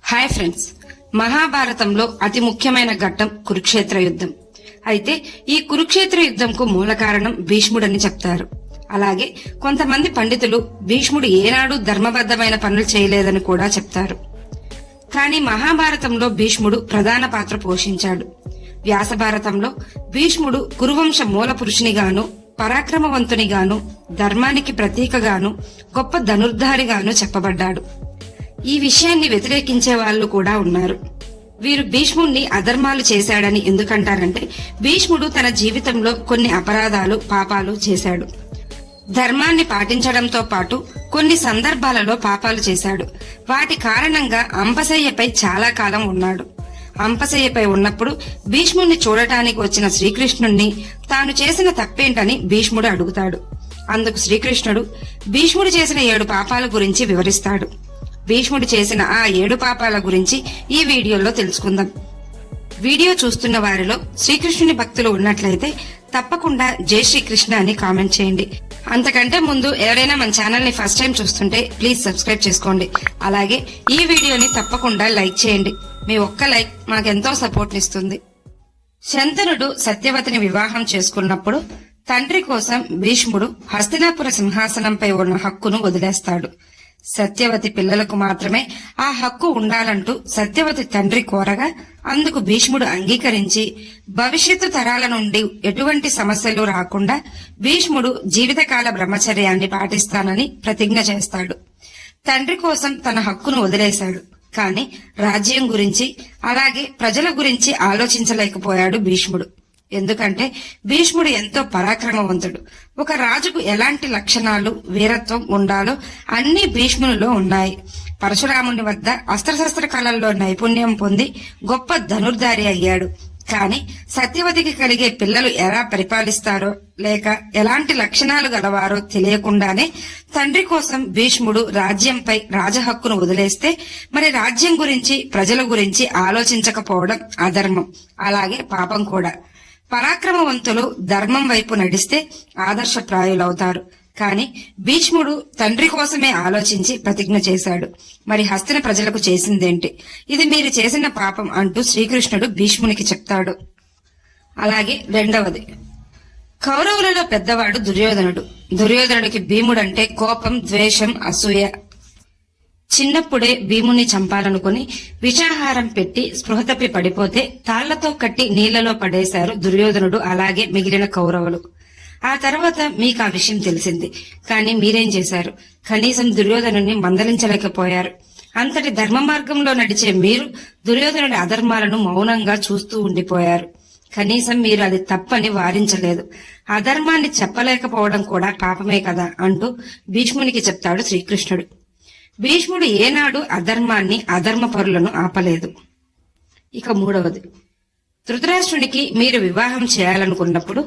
Hi friends, మహాభారతంలో అతి ముఖ్యమైన ఘట్టం కురుక్షేత్ర యుద్ధం. అయితే ఈ కురుక్షేత్ర యుద్ధంకు మూల కారణం భీష్ముడని చెప్తారు. అలాగే కొంతమంది పండితులు భీష్ముడు ఏనాడు ధర్మబద్ధమైన పనులు చేయలేదని కూడా చెప్తారు. కానీ మహాభారతంలో భీష్ముడు ప్రధాన పాత్ర పోషించాడు. వ్యాస భారతంలో భీష్ముడు కురువంశ మూల పురుషునిగాను, పరాక్రమవంతునిగాను, ధర్మానికి ప్రతీకగాను, గొప్ప ధనుర్ధారిగాను చెప్పబడ్డాడు. ఈ విషయాన్ని వ్యతిరేకించే వాళ్ళు కూడా ఉన్నారు. వీరు భీష్ముడిని అధర్మాలు చేశాడని ఎందుకంటారంటే, భీష్ముడు తన జీవితంలో కొన్ని అపరాధాలు, పాపాలు చేశాడు. ధర్మాన్ని పాటించడంతో పాటు కొన్ని సందర్భాలలో పాపాలు చేశాడు. వాటి కారణంగా అంపశయ్యపై చాలా కాలం ఉన్నాడు. అంపశయ్యపై ఉన్నప్పుడు భీష్ముడిని చూడటానికి వచ్చిన శ్రీకృష్ణుణ్ణి తాను చేసిన తప్పేంటని భీష్ముడు అడుగుతాడు. అందుకు శ్రీకృష్ణుడు భీష్ముడు చేసిన 7 పాపాల గురించి వివరిస్తాడు. భీష్ముడు చేసిన ఆ 7 పాపాల గురించి ఈ వీడియోలో తెలుసుకుందాం. వీడియో చూస్తున్న వారిలో శ్రీకృష్ణుని భక్తులు ఉన్నట్లయితే తప్పకుండా జై శ్రీకృష్ణ అని కామెంట్ చేయండి. అంతకంటే ముందు ఎవరైనా మన ఛానల్ ని ఫస్ట్ టైం చూస్తుంటే ప్లీజ్ సబ్స్క్రైబ్ చేసుకోండి. అలాగే ఈ వీడియోని తప్పకుండా లైక్ చేయండి. మీ ఒక్క లైక్ మాకెంతో సపోర్ట్ ఇస్తుంది. శంతనుడు సత్యవతిని వివాహం చేసుకున్నప్పుడు తండ్రి కోసం భీష్ముడు హస్తినాపుర సింహాసనంపై ఉన్న హక్కును వదిలేస్తాడు. సత్యవతి పిల్లలకు మాత్రమే ఆ హక్కు ఉండాలంటూ సత్యవతి తండ్రి కోరగా అందుకు భీష్ముడు అంగీకరించి భవిష్యత్తు తరాల నుండి ఎటువంటి సమస్యలు రాకుండా భీష్ముడు జీవితకాల బ్రహ్మచర్యాన్ని పాటిస్తానని ప్రతిజ్ఞ చేస్తాడు. తండ్రి కోసం తన హక్కును వదిలేశాడు. కాని రాజ్యం గురించి అలాగే ప్రజల గురించి ఆలోచించలేకపోయాడు భీష్ముడు. ఎందుకంటే భీష్ముడు ఎంతో పరాక్రమవంతుడు. ఒక రాజుకు ఎలాంటి లక్షణాలు, వీరత్వం ఉండాలో అన్ని భీష్మునిలో ఉన్నాయి. పరశురాముని వద్ద అస్త్రశస్త్ర కళల్లో నైపుణ్యం పొంది గొప్ప ధనుర్ధారి అయ్యాడు. కాని సత్యవతికి కలిగే పిల్లలు ఎలా పరిపాలిస్తారో లేక ఎలాంటి లక్షణాలు గలవారో తెలియకుండానే తండ్రి కోసం భీష్ముడు రాజ్యంపై రాజహక్కును వదిలేస్తే మరి రాజ్యం గురించి, ప్రజల గురించి ఆలోచించకపోవడం అధర్మం, అలాగే పాపం కూడా. పరాక్రమవంతులు ధర్మం వైపు నడిస్తే ఆదర్శప్రాయులవుతారు. కాని భీష్ముడు తండ్రి కోసమే ఆలోచించి ప్రతిజ్ఞ చేశాడు. మరి హస్తిన ప్రజలకు చేసిందేంటి? ఇది మీరు చేసిన పాపం అంటూ శ్రీకృష్ణుడు భీష్మునికి చెప్తాడు. అలాగే రెండవది, కౌరవులలో పెద్దవాడు దుర్యోధనుడు. దుర్యోధనుడికి భీముడంటే కోపం, ద్వేషం, అసూయ. చిన్నప్పుడే భీముని చంపాలనుకుని విషాహారం పెట్టి స్పృహ తప్పి పడిపోతే తాళ్లతో కట్టి నీళ్లలో పడేశారు దుర్యోధనుడు, అలాగే మిగిలిన కౌరవులు. ఆ తర్వాత మీకు ఆ విషయం తెలిసింది. కానీ మీరేం చేశారు? కనీసం దుర్యోధనుని మందలించలేకపోయారు. అంతటి ధర్మ మార్గంలో నడిచే మీరు దుర్యోధనుడి అధర్మాలను మౌనంగా చూస్తూ ఉండిపోయారు. కనీసం మీరు అది తప్పని వారించలేదు. అధర్మాన్ని చెప్పలేకపోవడం కూడా పాపమే కదా అంటూ భీష్మునికి చెప్తాడు శ్రీకృష్ణుడు. భీష్ముడు ఏనాడు అధర్మాన్ని, అధర్మ పరులను ఆపలేదు. ఇక మూడవది, ధృతరాష్ట్రునికి మీరు వివాహం చేయాలనుకున్నప్పుడు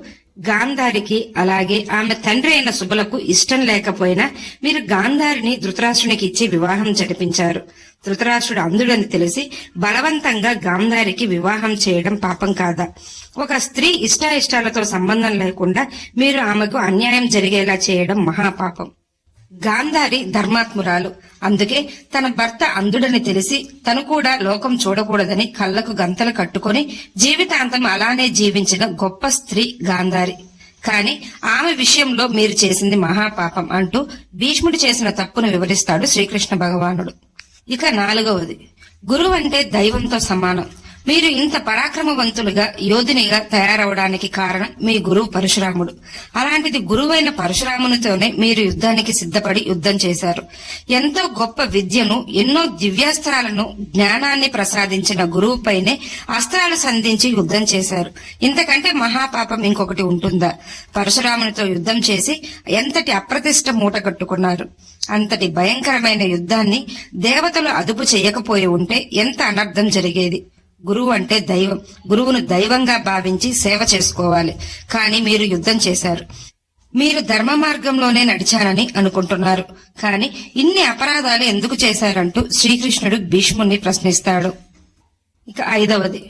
గాంధారికి అలాగే ఆమె తండ్రి అయిన శుభలకు ఇష్టం లేకపోయినా మీరు గాంధారిని ధృతరాష్ట్రునికి ఇచ్చి వివాహం జరిపించారు. ధృతరాష్ట్రుడు అంధుడని తెలిసి బలవంతంగా గాంధారికి వివాహం చేయడం పాపం కాదా? ఒక స్త్రీ ఇష్టాయిష్టాలతో సంబంధం లేకుండా మీరు ఆమెకు అన్యాయం జరిగేలా చేయడం మహాపాపం. గాంధారి ధర్మాత్మురాలు. అందుకే తన భర్త అంధుడని తెలిసి తను కూడా లోకం చూడకూడదని కళ్లకు గంతలు కట్టుకుని జీవితాంతం అలానే జీవించిన గొప్ప స్త్రీ గాంధారి. కాని ఆమె విషయంలో మీరు చేసింది మహాపాపం అంటూ భీష్ముడు చేసిన తప్పును వివరిస్తాడు శ్రీకృష్ణ భగవానుడు. ఇక నాలుగవది, గురువు అంటే దైవంతో సమానం. మీరు ఇంత పరాక్రమవంతులుగా, యోధునిగా తయారవడానికి కారణం మీ గురువు పరశురాముడు. అలాంటిది గురువైన పరశురామునితోనే మీరు యుద్ధానికి సిద్ధపడి యుద్ధం చేశారు. ఎంతో గొప్ప విద్యను, ఎన్నో దివ్యాస్త్రాలను, జ్ఞానాన్ని ప్రసాదించిన గురువుపైనే అస్త్రాలు సంధించి యుద్ధం చేశారు. ఇంతకంటే మహాపాపం ఇంకొకటి ఉంటుందా? పరశురామునితో యుద్ధం చేసి ఎంతటి అప్రతిష్ట మూట కట్టుకున్నారు. అంతటి భయంకరమైన యుద్ధాన్ని దేవతలు అదుపు చేయకపోయి ఉంటే ఎంత అనర్థం జరిగేది. గురువు అంటే దైవం. గురువును దైవంగా భావించి సేవ చేసుకోవాలి. కాని మీరు యుద్ధం చేశారు. మీరు ధర్మ మార్గంలోనే నడిచానని అనుకుంటున్నారు. కాని ఇన్ని అపరాధాలు ఎందుకు చేశారంటూ శ్రీకృష్ణుడు భీష్ముణ్ణి ప్రశ్నిస్తాడు. ఇక ఐదవది,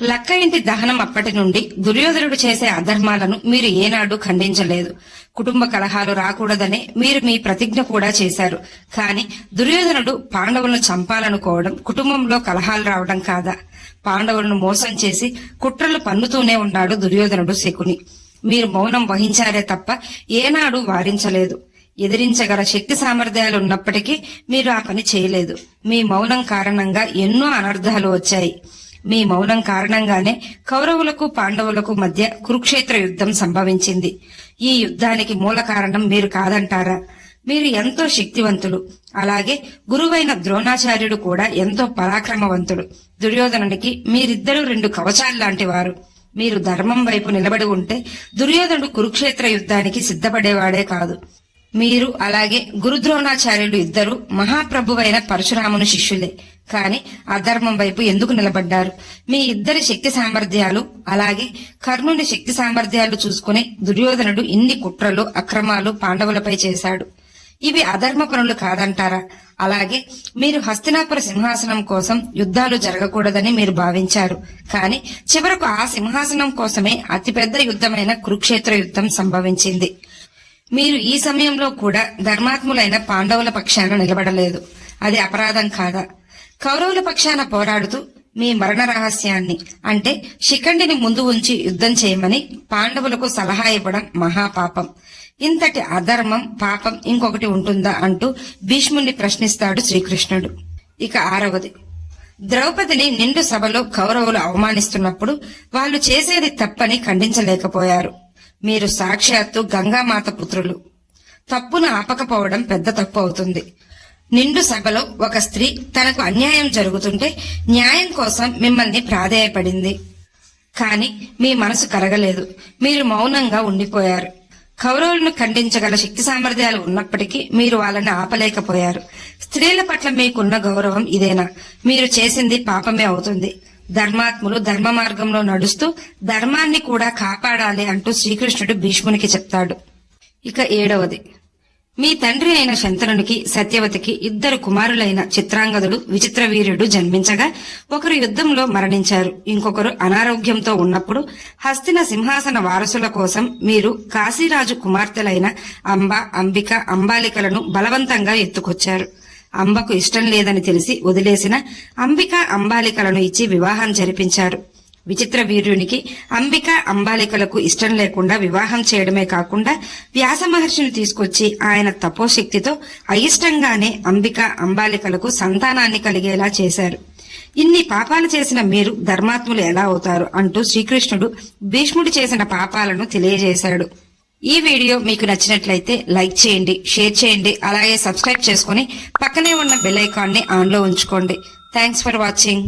లక్క ఇంటి దహనం అప్పటి నుండి దుర్యోధనుడు చేసే అధర్మాలను మీరు ఏనాడు ఖండించలేదు. కుటుంబ కలహాలు రాకూడదనే మీరు మీ ప్రతిజ్ఞ కూడా చేశారు. కాని దుర్యోధనుడు పాండవులను చంపాలనుకోవడం కుటుంబంలో కలహాలు రావడం కాదా? పాండవులను మోసం చేసి కుట్రలు పన్నుతూనే ఉన్నాడు దుర్యోధనుడు శకుని. మీరు మౌనం వహించారే తప్ప ఏనాడు వారించలేదు. ఎదిరించగల శక్తి సామర్థ్యాలు ఉన్నప్పటికీ మీరు ఆ పని చేయలేదు. మీ మౌనం కారణంగా ఎన్నో అనర్థాలు వచ్చాయి. మీ మౌనం కారణంగానే కౌరవులకు పాండవులకు మధ్య కురుక్షేత్ర యుద్ధం సంభవించింది. ఈ యుద్ధానికి మూల కారణం మీరు కాదంటారా? మీరు ఎంతో శక్తివంతులు. అలాగే గురువైన ద్రోణాచార్యుడు కూడా ఎంతో పరాక్రమవంతుడు. దుర్యోధనుడికి మీరిద్దరూ 2 కవచాల్లాంటి వారు. మీరు ధర్మం వైపు నిలబడి ఉంటే దుర్యోధనుడు కురుక్షేత్ర యుద్ధానికి సిద్ధపడేవాడే కాదు. మీరు అలాగే గురుద్రోణాచార్యులు ఇద్దరు మహాప్రభువైన పరశురాముని శిష్యులే. కాని అధర్మం వైపు ఎందుకు నిలబడ్డారు? మీ ఇద్దరి శక్తి సామర్థ్యాలు అలాగే కర్ణుని శక్తి సామర్థ్యాలు చూసుకుని దుర్యోధనుడు ఇన్ని కుట్రలు అక్రమాలు పాండవులపై చేశాడు. ఇవి అధర్మ పనులు కాదంటారా? అలాగే మీరు హస్తినాపుర సింహాసనం కోసం యుద్ధాలు జరగకూడదని మీరు భావించారు. కాని చివరకు ఆ సింహాసనం కోసమే అతిపెద్ద యుద్ధమైన కురుక్షేత్ర యుద్ధం సంభవించింది. మీరు ఈ సమయంలో కూడా ధర్మాత్ములైన పాండవుల పక్షాన నిలబడలేదు. అది అపరాధం కాదా? కౌరవుల పక్షాన పోరాడుతూ మీ మరణ రహస్యాన్ని అంటే శిఖండిని ముందు ఉంచి యుద్ధం చేయమని పాండవులకు సలహా ఇవ్వడం మహాపాపం. ఇంతటి అధర్మం పాపం ఇంకొకటి ఉంటుందా అంటూ భీష్ముణ్ణి ప్రశ్నిస్తాడు శ్రీకృష్ణుడు. ఇక 6వది, ద్రౌపదిని నిండు సభలో కౌరవులు అవమానిస్తున్నప్పుడు వాళ్ళు చేసేది తప్పని ఖండించలేకపోయారు. మీరు సాక్షాత్తు గంగామాత పుత్రులు. తప్పును ఆపకపోవడం పెద్ద తప్పు అవుతుంది. నిండు సభలో ఒక స్త్రీ తనకు అన్యాయం జరుగుతుంటే న్యాయం కోసం మిమ్మల్ని ప్రాధేయపడింది. కాని మీ మనసు కరగలేదు. మీరు మౌనంగా ఉండిపోయారు. కౌరవులను ఖండించగల శక్తి సామర్థ్యాలు ఉన్నప్పటికీ మీరు వాళ్ళని ఆపలేకపోయారు. స్త్రీల పట్ల మీకున్న గౌరవం ఇదేనా? మీరు చేసింది పాపమే అవుతుంది. ధర్మాత్ములు ధర్మ మార్గంలో నడుస్తూ ధర్మాన్ని కూడా కాపాడాలి అంటూ శ్రీకృష్ణుడు భీష్మునికి చెప్తాడు. ఇక 7వది, మీ తండ్రి అయిన శంతనునికి సత్యవతికి 2 కుమారులైన చిత్రాంగదుడు విచిత్రవీర్యుడు జన్మించగా ఒకరు యుద్ధంలో మరణించారు. ఇంకొకరు అనారోగ్యంతో ఉన్నప్పుడు హస్తిన సింహాసన వారసుల కోసం మీరు కాశీరాజు కుమార్తెలైన అంబ అంబిక అంబాలికలను బలవంతంగా ఎత్తుకొచ్చారు. అంబకు ఇష్టం లేదని తెలిసి వదిలేసిన అంబిక అంబాలికలను ఇచ్చి వివాహం జరిపించారు. విచిత్ర వీర్యునికి అంబిక అంబాలికలకు ఇష్టం లేకుండా వివాహం చేయడమే కాకుండా వ్యాస మహర్షిని తీసుకొచ్చి ఆయన తపోశక్తితో అయిష్టంగానే అంబిక అంబాలికలకు సంతానాన్ని కలిగేలా చేశారు. ఇన్ని పాపాలు చేసిన మీరు ధర్మాత్ములు ఎలా అవుతారు అంటూ శ్రీకృష్ణుడు భీష్ముడు చేసిన పాపాలను తెలియజేశాడు. ఈ వీడియో మీకు నచ్చినట్లయితే లైక్ చేయండి, షేర్ చేయండి, అలాగే సబ్స్క్రైబ్ చేసుకుని పక్కనే ఉన్న బెల్ ఐకాన్ ని ఆన్ లో ఉంచుకోండి. Thanks for watching.